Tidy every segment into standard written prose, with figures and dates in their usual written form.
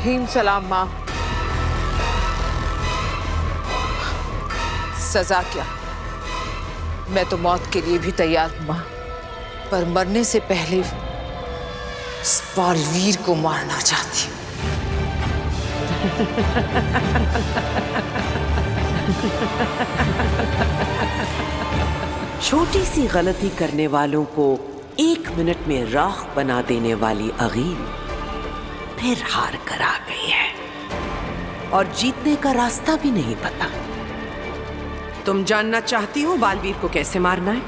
रहीम सलाम माँ। सजा क्या, मैं तो मौत के लिए भी तैयार हूं माँ, पर मरने से पहले इस बालवीर को मारना चाहती हूँ। छोटी सी गलती करने वालों को 1 मिनट में राख बना देने वाली अगील फिर हार कर आ गई है और जीतने का रास्ता भी नहीं पता। तुम जानना चाहती हो बालवीर को कैसे मारना है?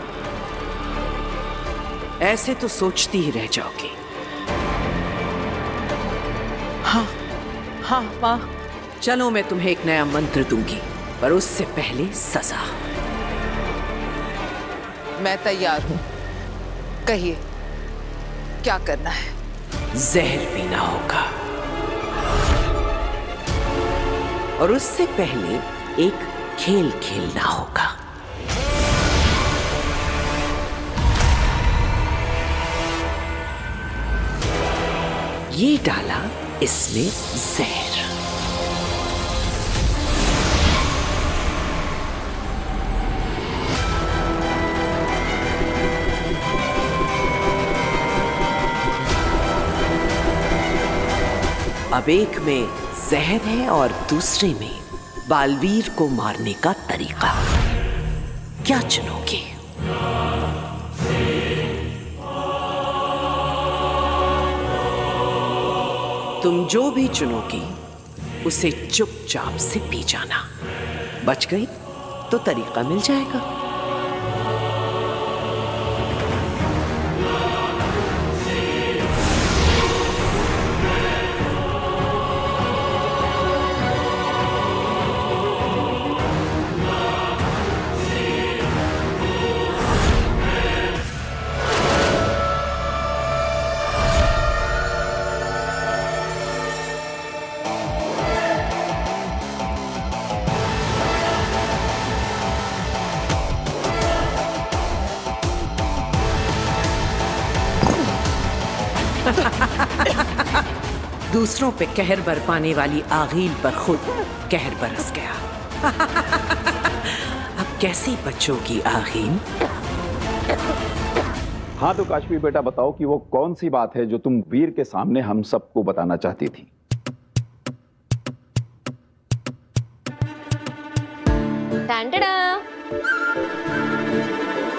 ऐसे तो सोचती ही रह जाओगी। हाँ माँ। चलो मैं तुम्हें एक नया मंत्र दूंगी, पर उससे पहले सजा। मैं तैयार हूँ, कहिए क्या करना है? जहर पीना होगा, और उससे पहले एक खेल खेलना होगा। ये डाला इसमें जहर। अब एक में जहर है और दूसरे में बालवीर को मारने का तरीका। क्या चुनोगे? तुम जो भी चुनोगी उसे चुपचाप से पी जाना। बच गई तो तरीका मिल जाएगा। दूसरों पे कहर बरपाने वाली आगील पर खुद कहर बरस गया। अब कैसे बचोगी आगील? हाँ तो काशवी बेटा बताओ कि वो कौन सी बात है जो तुम वीर के सामने हम सबको बताना चाहती थी?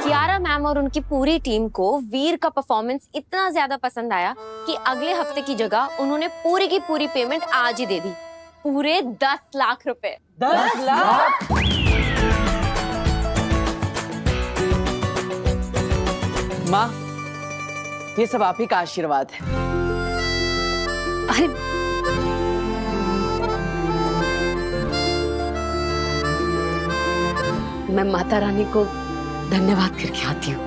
कियारा मैम और उनकी पूरी टीम को वीर का परफॉर्मेंस इतना ज्यादा पसंद आया कि अगले हफ्ते की जगह उन्होंने पूरी की पूरी पेमेंट आज ही दे दी। पूरे 10 लाख रुपए। 10 लाख? माँ, ये सब आप ही का आशीर्वाद है। अरे मैं माता रानी को धन्यवाद करके आती हूँ।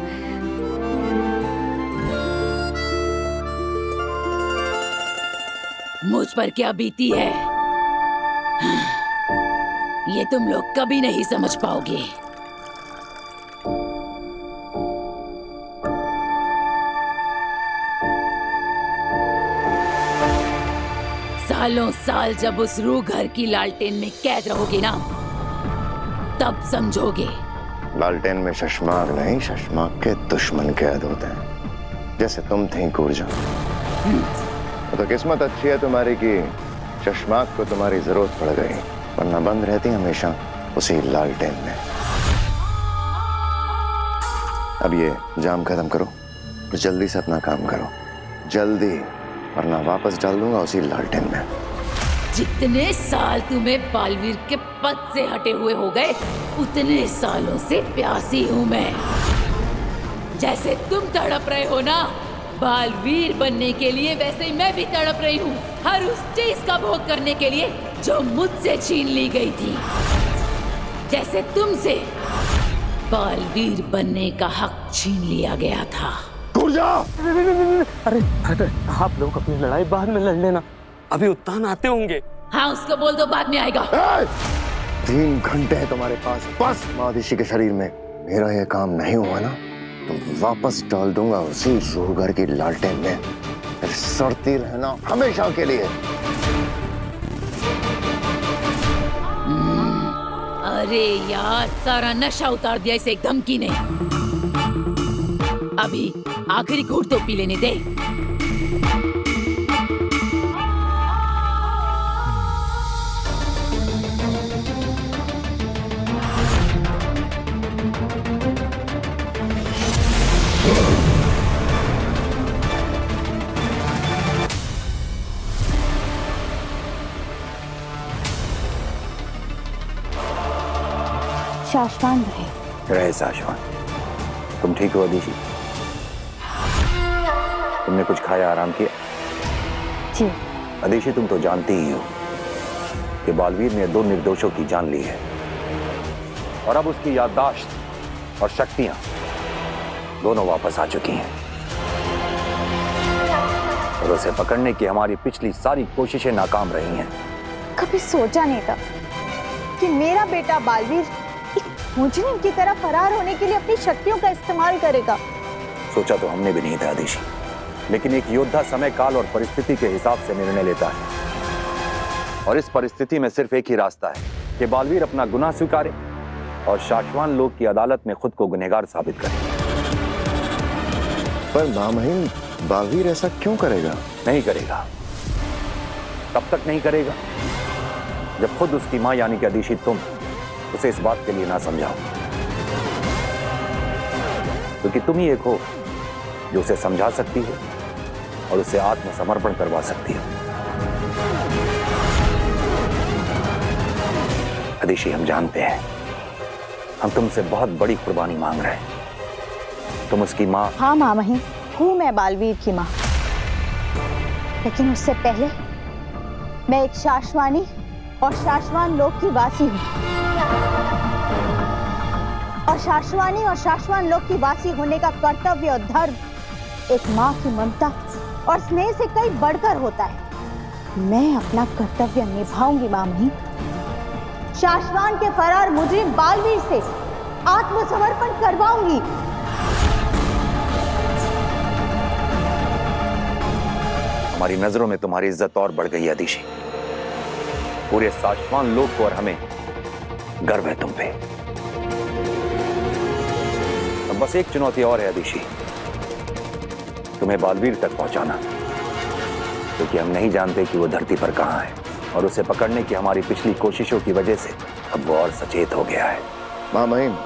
मुझ पर क्या बीती है ये तुम लोग कभी नहीं समझ पाओगे। सालों साल जब उस रूह घर की लालटेन में कैद रहोगे ना, तब समझोगे। लालटेन में शशमाक नहीं, शशमाक के दुश्मन कैद होते हैं, जैसे तुम थी कूरजा। तो किस्मत अच्छी है तुम्हारी कि शशमाक को तुम्हारी जरूरत पड़ गई, वरना बंद रहती हमेशा उसी लालटेन में। अब ये जाम खत्म करो और जल्दी से अपना काम करो, जल्दी, वरना वापस डाल दूंगा उसी लालटेन में। जितने साल तुम्हें बालवीर के पद से हटे हुए हो गए, उतने सालों से प्यासी हूं मैं। जैसे तुम तड़प रहे हो ना बालवीर बनने के लिए, वैसे ही मैं भी तड़प रही हूँ हर उस चीज का भोग करने के लिए जो मुझसे छीन ली गई थी। जैसे तुमसे बालवीर बनने का हक छीन लिया गया था। अरे आप लोग अपनी लड़ाई बाद में लड़ लेना, अभी उत्तान आते होंगे। हाँ उसको बोल दो बाद में आएगा। 3 घंटे है तुम्हारे पास, बस महादिशी के शरीर में। मेरा ये काम नहीं हुआ ना तो वापस डाल दूंगा उसी रूह घर की लालटेन में, फिर सड़ती रहना हमेशा के लिए। अरे यार, सारा नशा उतार दिया इसे एक धमकी ने। अभी आखिरी घूंट तो पी लेने दे। शाश्वान रहे शाश्वान। तुम ठीक हो अदिति? तुमने कुछ खाया, आराम किया? जी। अदिति, तुम तो जानती ही हो कि बालवीर ने 2 निर्दोषों की जान ली है और अब उसकी याददाश्त और शक्तियां दोनों वापस आ चुकी हैं और उसे पकड़ने की हमारी पिछली सारी कोशिशें नाकाम रही हैं। कभी सोचा नहीं था कि मेरा बेटा बालवीर एक मुजरिम की तरह फरार होने के लिए अपनी शक्तियों का इस्तेमाल करेगा। सोचा तो हमने भी नहीं था अदिति, लेकिन एक योद्धा समय काल और परिस्थिति के हिसाब से निर्णय लेता है और इस परिस्थिति में सिर्फ एक ही रास्ता है कि बालवीर अपना गुनाह स्वीकारे और शाश्वान लोग की अदालत में खुद को गुनहगार साबित करे। पर मामहीन, बालवीर ऐसा क्यों करेगा? नहीं करेगा, तब तक नहीं करेगा जब खुद उसकी मां यानी कि अदिति तुम उसे इस बात के लिए ना समझाओ, क्योंकि तुम ही एक हो जो उसे समझा सकती हो और उसे आत्मसमर्पण करवा सकती हो। अदिति, हम जानते हैं हम तुमसे बहुत बड़ी कुर्बानी मांग रहे हैं। तुम उसकी मां। हाँ मामही, हूँ मैं बालवीर की मां, लेकिन उससे पहले मैं एक शाश्वानी और शाश्वान लोक की वासी हूँ और शाश्वानी और शाश्वान लोक की वासी होने का कर्तव्य और धर्म एक माँ की ममता और स्नेह से कई बढ़कर होता है। मैं अपना कर्तव्य निभाऊंगी मामही। शाश्वान के फरार मुजरिम बालवीर से आत्मसमर्पण करवाऊंगी। हमारी नजरों में तुम्हारी इज्जत और बढ़ गई अदिति। पूरे शाश्वान लोक को और हमें गर्व है तुम पे। अब बस एक चुनौती और है अदिति, तुम्हें बालवीर तक पहुंचाना, क्योंकि हम नहीं जानते कि वो धरती पर कहां है और उसे पकड़ने की हमारी पिछली कोशिशों की वजह से अब वो और सचेत हो गया है। मामहीन,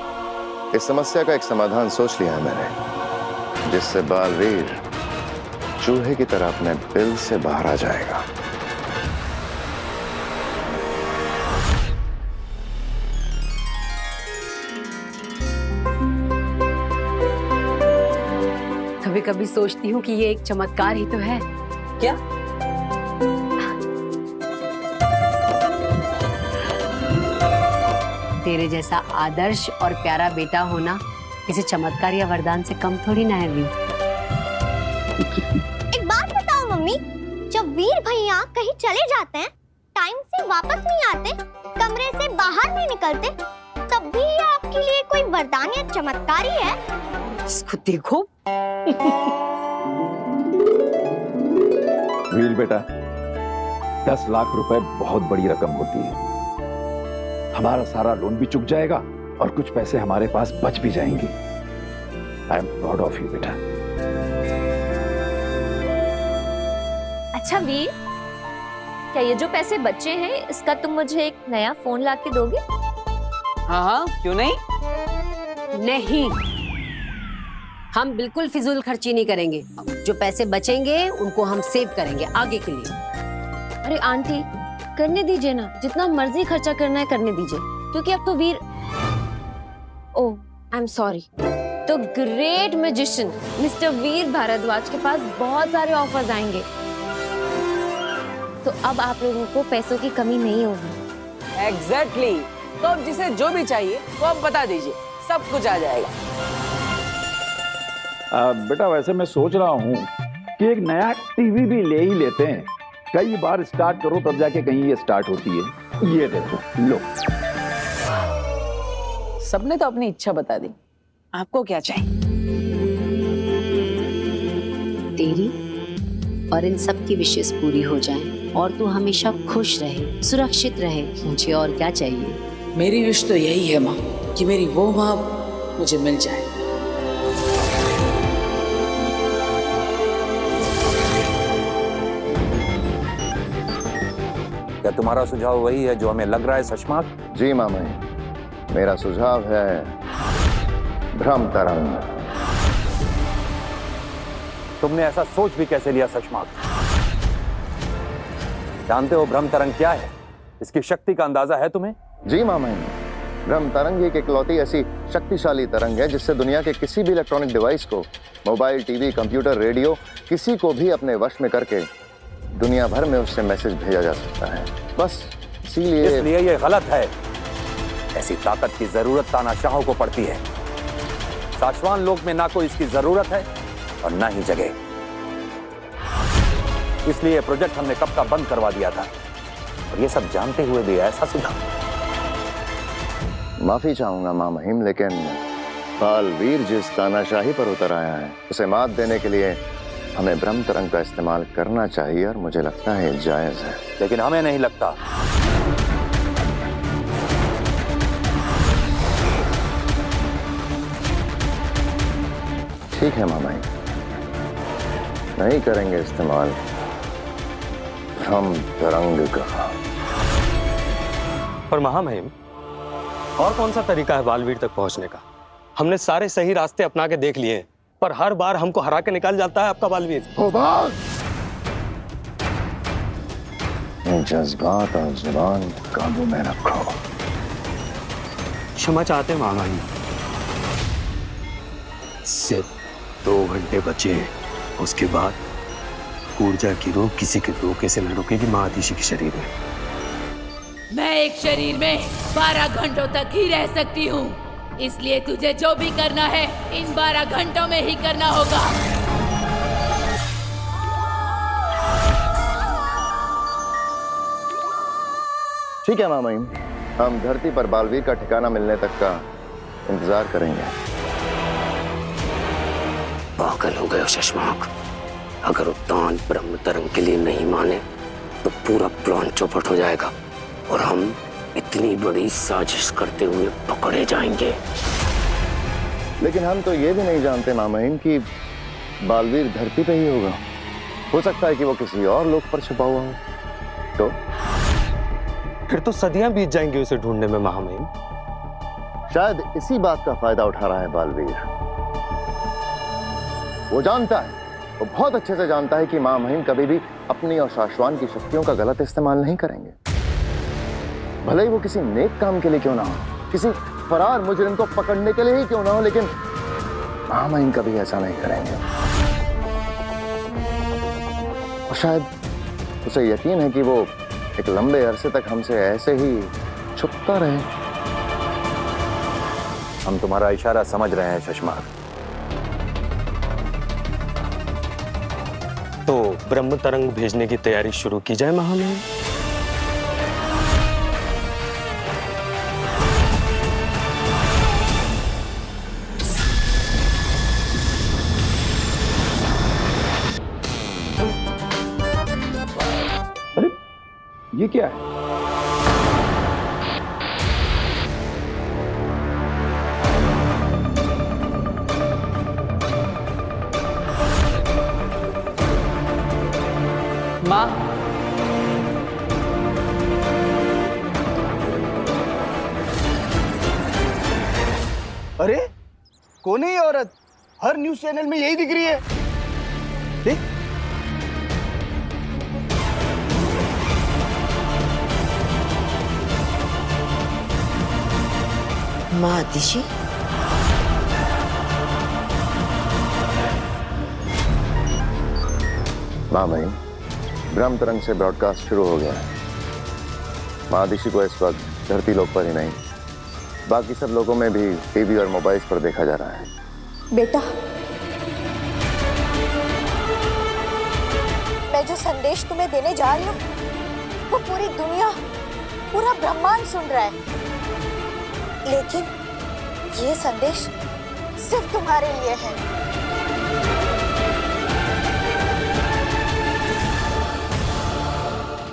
इस समस्या का एक समाधान सोच लिया है मैंने, जिससे बालवीर चूहे की तरह अपने बिल से बाहर आ जाएगा। कभी कभी सोचती हूँ कि ये एक चमत्कार ही तो है। क्या? तेरे जैसा आदर्श और प्यारा बेटा होना किसी चमत्कार या वरदान से कम थोड़ी ना है वीर। एक बात बताओ मम्मी, जब वीर भैया कहीं चले जाते हैं, टाइम से वापस नहीं आते, कमरे से बाहर नहीं निकलते, तब भी ये आपके लिए कोई वरदान या चमत्कार ही है? इसको देखो। वीर बेटा, 10 लाख रुपए बहुत बड़ी रकम होती है। हमारा सारा लोन भी चुक जाएगा और कुछ पैसे हमारे पास बच भी जाएंगे। I am proud of you बेटा। अच्छा वीर, क्या ये जो पैसे बचे हैं इसका तुम मुझे एक नया फोन ला के दोगे? हाँ हाँ, क्यों नहीं? नहीं, हम बिल्कुल फिजूल खर्ची नहीं करेंगे। जो पैसे बचेंगे उनको हम सेव करेंगे आगे के लिए। अरे आंटी, करने दीजिए ना, जितना मर्जी खर्चा करना है करने दीजिए, क्योंकि अब तो वीर, ओह आई एम सॉरी, तो ग्रेट मैजिशियन मिस्टर वीर भारद्वाज के पास बहुत सारे ऑफर्स आएंगे, तो अब आप लोगों को पैसों की कमी नहीं होगी। एग्जैक्टली। तो अब जिसे जो भी चाहिए वो आप बता दीजिए, सब कुछ आ जाएगा। बेटा, वैसे मैं सोच रहा हूँ कि एक नया टीवी भी ले ही लेते हैं। कई बार स्टार्ट करो तब जाके कहीं ये स्टार्ट होती है। ये देखो, लो। सबने तो अपनी इच्छा बता दी, आपको क्या चाहिए? तेरी और इन सब की विशेष पूरी हो जाएं और तू हमेशा खुश रहे, सुरक्षित रहे। मुझे और क्या चाहिए? मेरी विश तो यही है माँ कि मेरी वो माँ मुझे मिल जाए। क्या तुम्हारा सुझाव वही है जो हमें लग रहा है शशमाक? जी मामा, मेरा सुझाव है भ्रम तरंग। तुमने ऐसा सोच भी कैसे लिया शशमाक? जानते हो भ्रम तरंग क्या है? इसकी शक्ति का अंदाजा है तुम्हें? जी मामा, भ्रम तरंग एक इकलौती ऐसी शक्तिशाली तरंग है जिससे दुनिया के किसी भी इलेक्ट्रॉनिक डिवाइस को, मोबाइल, टीवी, कंप्यूटर, रेडियो, किसी को भी अपने वश में करके दुनिया भर में उससे मैसेज भेजा जा सकता है। बस इसलिए ये गलत है। ऐसी ताकत की जरूरत तानाशाहों को पड़ती है। शाश्वान लोक में ना कोई इसकी जरूरत है और ना ही जगह। इसलिए प्रोजेक्ट हमने कब का बंद करवा दिया था, और ये सब जानते हुए भी ऐसा सुझाव। माफी चाहूंगा मां महिम, लेकिन बालवीर जिस तानाशाही पर उतर आया है उसे मात देने के लिए हमें भ्रम तरंग का इस्तेमाल करना चाहिए, और मुझे लगता है जायज है। लेकिन हमें नहीं लगता। ठीक है मामा, नहीं करेंगे इस्तेमाल भ्रम तरंग का। पर महामहिम, और कौन सा तरीका है बालवीर तक पहुंचने का? हमने सारे सही रास्ते अपना के देख लिए, पर हर बार हमको हरा के निकाल जाता है आपका बालवीर। जज्बात और जुबान काबू में रखो। क्षमा चाहते हैं महामहिम। सिर्फ 2 घंटे बचे हैं, उसके बाद ऊर्जा की रोक किसी के धोखे से न रुकेगी महादिशी के शरीर में। मैं एक शरीर में 12 घंटों तक ही रह सकती हूँ, इसलिए तुझे जो भी करना है इन 12 घंटों में ही करना होगा। ठीक है मामा, हम धरती पर बालवीर का ठिकाना मिलने तक का इंतजार करेंगे। पागल हो गए हो शशमाक। अगर उत्तान ब्रह्म तरंग के लिए नहीं माने तो पूरा प्लान चौपट हो जाएगा और हम इतनी बड़ी साजिश करते हुए पकड़े जाएंगे। लेकिन हम तो ये भी नहीं जानते मामाइन कि बालवीर धरती पे ही होगा। हो सकता है कि वो किसी और लोक पर छुपा हुआ हो। तो फिर तो सदियां बीत जाएंगी उसे ढूंढने में महामहिम। शायद इसी बात का फायदा उठा रहा है बालवीर। वो जानता है, वो बहुत अच्छे से जानता है कि मां महिम कभी भी अपनी और शाश्वान की शक्तियों का गलत इस्तेमाल नहीं करेंगे। भले ही वो किसी नेक काम के लिए क्यों ना हो, किसी फरार मुजरिम को पकड़ने के लिए ही क्यों ना हो, लेकिन मां महिम कभी ऐसा नहीं करेंगे। और शायद उसे यकीन है कि वो एक लंबे अरसे तक हमसे ऐसे ही छुपता रहे। हम तुम्हारा इशारा समझ रहे हैं शशमाक। तो ब्रह्म तरंग भेजने की तैयारी शुरू की जाए महामहिम। अरे ये क्या है? माँ, अरे कौन है ये औरत? हर न्यूज चैनल में यही दिख रही है। देख, माँ दिशी, मां महिम, ब्रह्म तरंग से ब्रॉडकास्ट शुरू हो गया है। महादिशी को इस वक्त धरती लोक पर ही नहीं, बाकी सब लोगों में भी टीवी और मोबाइल पर देखा जा रहा है। बेटा, मैं जो संदेश तुम्हें देने जा रही हूँ वो पूरी दुनिया, पूरा ब्रह्मांड सुन रहा है, लेकिन ये संदेश सिर्फ तुम्हारे लिए है।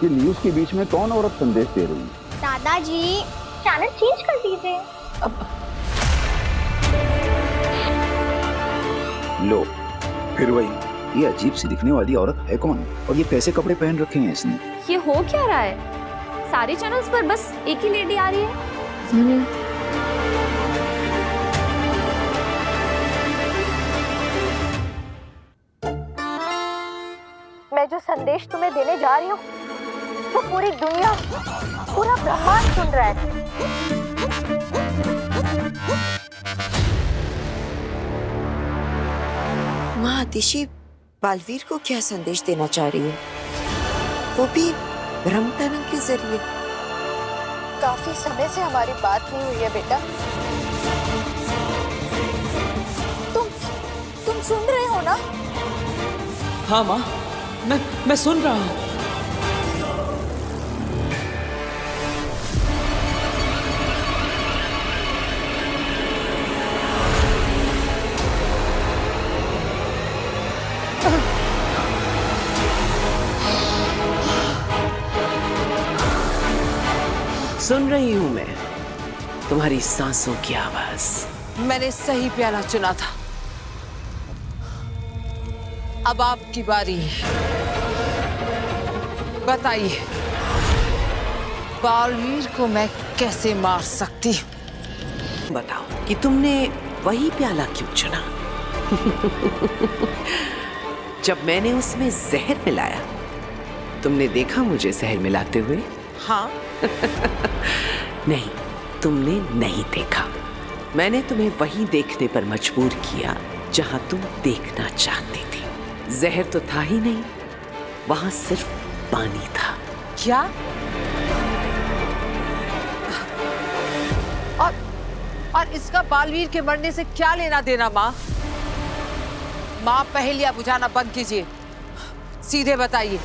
ये न्यूज के बीच में कौन औरत संदेश दे रही है? दादाजी, चैनल चेंज कर दीजिए। लो, फिर वही, ये अजीब सी दिखने वाली औरत है कौन और ये कैसे कपड़े पहन रखे हैं इसने? ये हो क्या रहा है? सारे चैनल्स पर बस एक ही लेडी आ रही है। मैं जो संदेश तुम्हें देने जा रही हूँ वो पूरी दुनिया, पूरा ब्रह्मांड सुन रहा है। माँ आतिशी बालवीर को क्या संदेश देना चाह रही है, वो भी ब्रह्मतनम के जरिए? काफी समय से हमारी बात नहीं हुई है बेटा। तुम सुन रहे हो ना? हाँ माँ, मैं सुन रहा हूँ। सुन रही हूं मैं तुम्हारी सांसों की आवाज। मैंने सही प्याला चुना था। अब आपकी बारी है। बताइए, बालवीर को मैं कैसे मार सकती हूँ? बताओ कि तुमने वही प्याला क्यों चुना? जब मैंने उसमें जहर मिलाया, तुमने देखा मुझे जहर मिलाते हुए? हाँ। नहीं, तुमने नहीं देखा। मैंने तुम्हें वही देखने पर मजबूर किया जहां तुम देखना चाहती थी। जहर तो था ही नहीं, वहां सिर्फ पानी था। क्या? और इसका बालवीर के मरने से क्या लेना देना? माँ, पहेलियां बुझाना बंद कीजिए, सीधे बताइए।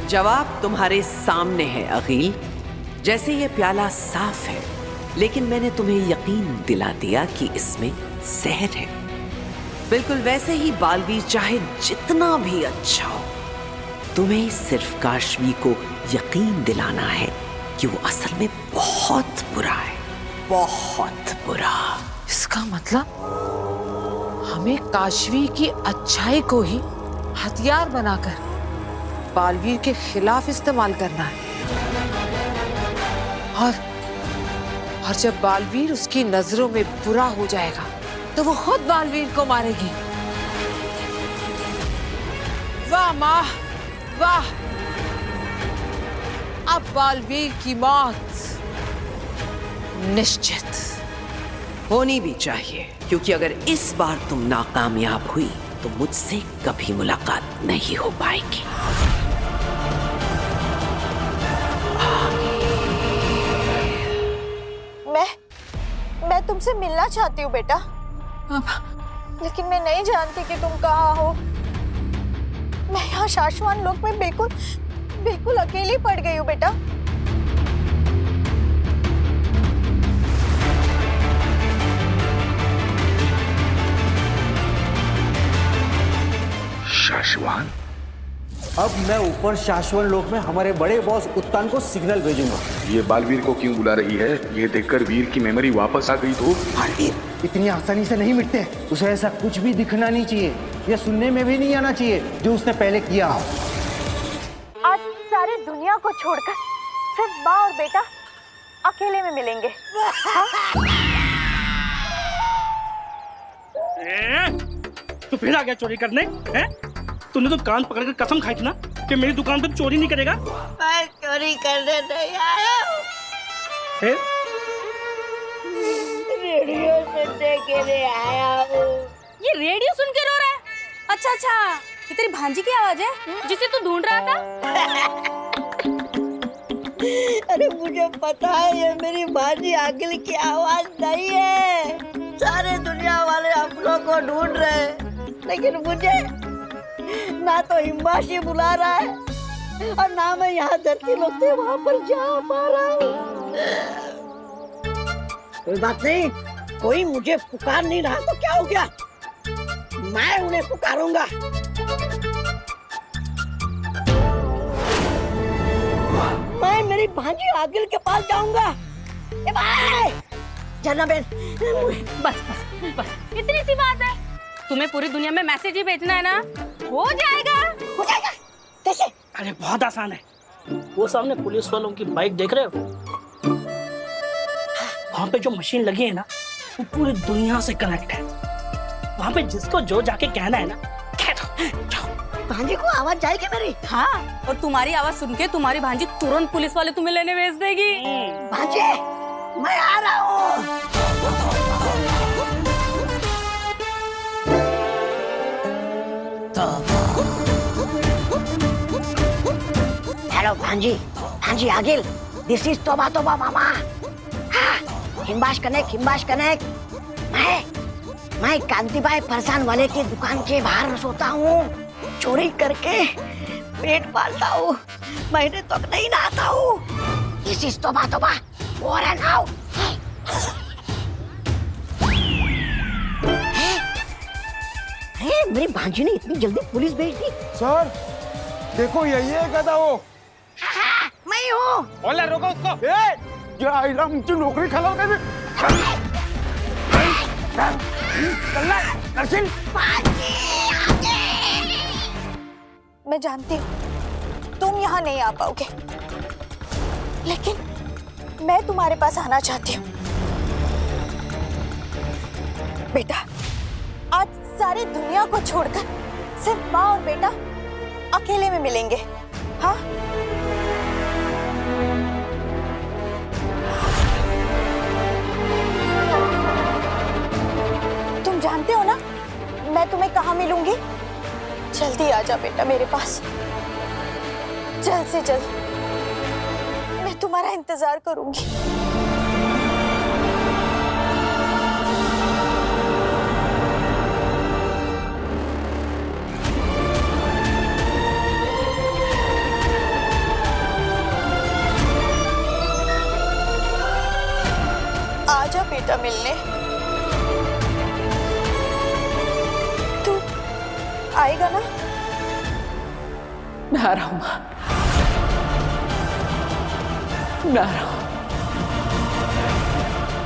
जवाब तुम्हारे सामने है अगील। जैसे ये प्याला साफ है, लेकिन मैंने तुम्हें यकीन दिला दिया कि इसमें जहर है। बिल्कुल वैसे ही बालवीर चाहे जितना भी अच्छा हो, तुम्हें सिर्फ काशवी को यकीन दिलाना है कि वो असल में बहुत बुरा है, बहुत बुरा। इसका मतलब हमें काशवी की अच्छाई को ही हथियार बनाकर बालवीर के खिलाफ इस्तेमाल करना है। और जब बालवीर उसकी नजरों में बुरा हो जाएगा तो वो खुद बालवीर को मारेगी। वाह माँ, वाह! अब बालवीर की मौत निश्चित होनी भी चाहिए, क्योंकि अगर इस बार तुम नाकामयाब हुई तो मुझसे कभी मुलाकात नहीं हो पाएगी। मैं तुमसे मिलना चाहती हूँ बेटा, लेकिन मैं नहीं जानती कि तुम कहाँ हो। मैं यहाँ शाश्वान लोक में बिल्कुल अकेली पड़ गई हूँ बेटा। शाश्वान? अब मैं ऊपर शाश्वत लोक में हमारे बड़े बॉस उत्तान को सिग्नल भेजूंगा। ये बालवीर को क्यों बुला रही है? ये देखकर वीर की मेमोरी वापस आ गई तो? बालवीर इतनी आसानी से नहीं मिटते। उसे ऐसा कुछ भी दिखना नहीं चाहिए, या सुनने में भी नहीं आना चाहिए जो उसने पहले किया हो। आज सारी दुनिया को छोड़कर सिर्फ माँ और बेटा अकेले में मिलेंगे। तू फिर आ गया चोरी करने? हैं? तूने तो कान पकड़कर कसम खाई थी ना कि मेरी दुकान पे चोरी नहीं करेगा। मैं चोरी करने नहीं आया हूँ। फिर? रेडियो सुनने के लिए आया हूँ। ये रेडियो सुन के रो रहा है? अच्छा, ये तेरी भांजी की आवाज है जिसे तू ढूंढ रहा था? अरे मुझे पता है ये मेरी भांजी आगिल की आवाज नहीं है। सारे दुनिया वाले हम लोग को ढूंढ रहे हैं, लेकिन मुझे ना तो हिम्बाशी बुला रहा है और ना मैं यहाँ धरती लोग थे वहाँ पर जा पा रहा हूँ। कोई बात नहीं, कोई मुझे पुकार नहीं रहा तो क्या हो गया, मैं उन्हें पुकारूंगा। मैं मेरी भांजी आगिल के पास जाऊंगा ए भाई झरना बहन बस बस बस, इतनी सी बात है। तुम्हें पूरी दुनिया में मैसेज ही भेजना है ना, हो जाएगा। हो जाएगा कैसे? अरे बहुत आसान है। वो सामने पुलिस वालों की बाइक देख रहे हो, वहां पे जो मशीन लगी है ना, वो पूरी दुनिया से कनेक्ट है। वहां पे जिसको जो जाके कहना है ना, कह दो, जाओ। भांजी को आवाज जाएगी मेरी? हाँ, और तुम्हारी आवाज सुन के तुम्हारी भांजी तुरंत पुलिस वाले तुम्हें लेने भेज देगी। भांजी मैं आ रहा हूँ। हेलो भांजी, भांजी आगिल, दिस इज तोबा तोबा मामा। हाँ, हिम्बाश कनेक्ट। मैं कांतिबाई फरसान वाले की दुकान के बाहर सोता हूँ, चोरी करके पेट पालता हूँ, महीने तक नहीं नहाता हूँ। दिस इज तोबा तोबा, और है नाउ। मेरी भांजी ने इतनी जल्दी पुलिस भेज दी। सर देखो यही है गधा वो। मैं हूँ। बोला रोको उसको। ये आइरा मुझे नौकरी खराब कर दे। मैं जानती हूँ तुम यहाँ नहीं आ पाओगे, लेकिन मैं तुम्हारे पास आना चाहती हूँ। बेटा, आज सारी दुनिया को छोड़कर सिर्फ माँ और बेटा अकेले में मिलेंगे। हाँ, तुम जानते हो ना मैं तुम्हें कहाँ मिलूंगी? जल्दी आ जा बेटा मेरे पास, जल्द से जल्द। मैं तुम्हारा इंतजार करूंगी। आजा बेटा मिलने। तू आएगा ना? मैं आ रहा हूँ माँ, मैं आ रहा हूँ।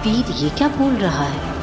वीर ये क्या बोल रहा है?